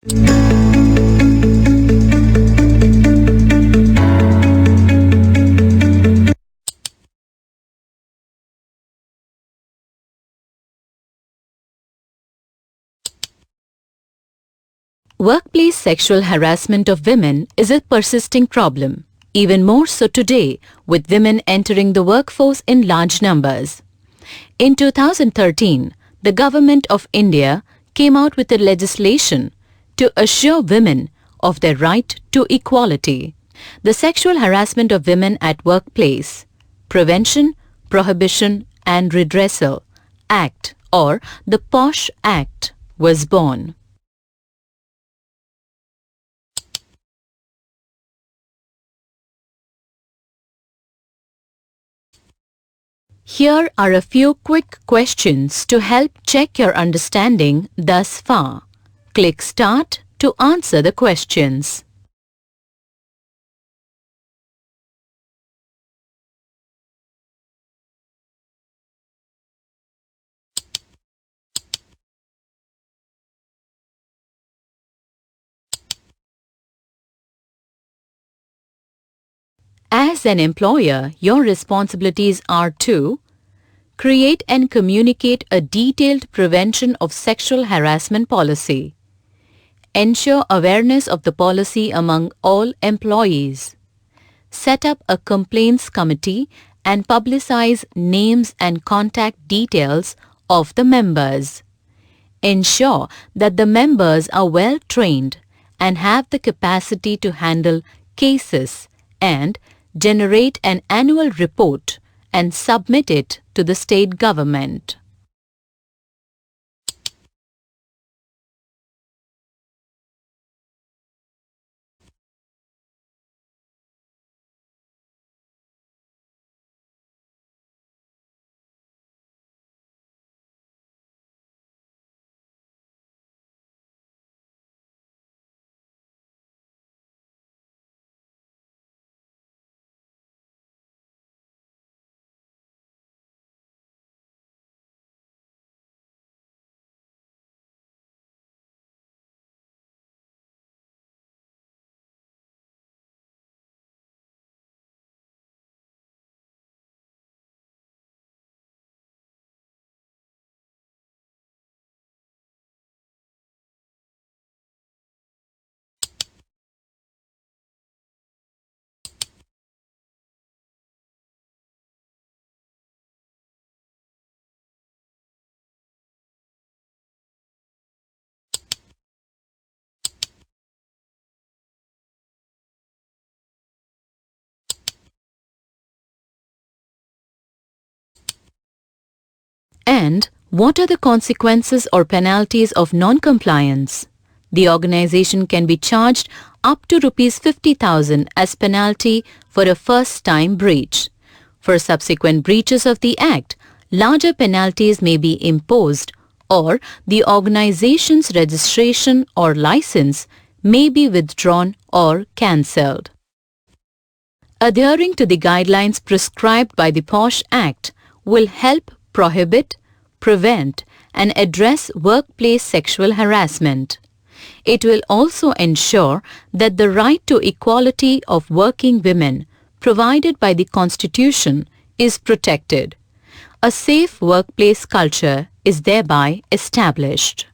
Workplace sexual harassment of women is a persisting problem, even more so today with women entering the workforce in large numbers. In 2013, the Government of India came out with a legislation to assure women of their right to equality. The Sexual Harassment of Women at Workplace, Prevention, Prohibition and Redressal Act, or the POSH Act, was born. Here are a few quick questions to help check your understanding thus far. Click Start to answer the questions. As an employer, your responsibilities are to create and communicate a detailed prevention of sexual harassment policy, ensure awareness of the policy among all employees, set up a complaints committee and publicize names and contact details of the members, ensure that the members are well trained and have the capacity to handle cases, and generate an annual report and submit it to the state government. And what are the consequences or penalties of non-compliance? The organization can be charged up to ₹50,000 as penalty for a first-time breach. For subsequent breaches of the Act, larger penalties may be imposed, or the organization's registration or license may be withdrawn or cancelled. Adhering to the guidelines prescribed by the POSH Act will help prohibit, prevent, and address workplace sexual harassment. It will also ensure that the right to equality of working women provided by the Constitution is protected. A safe workplace culture is thereby established.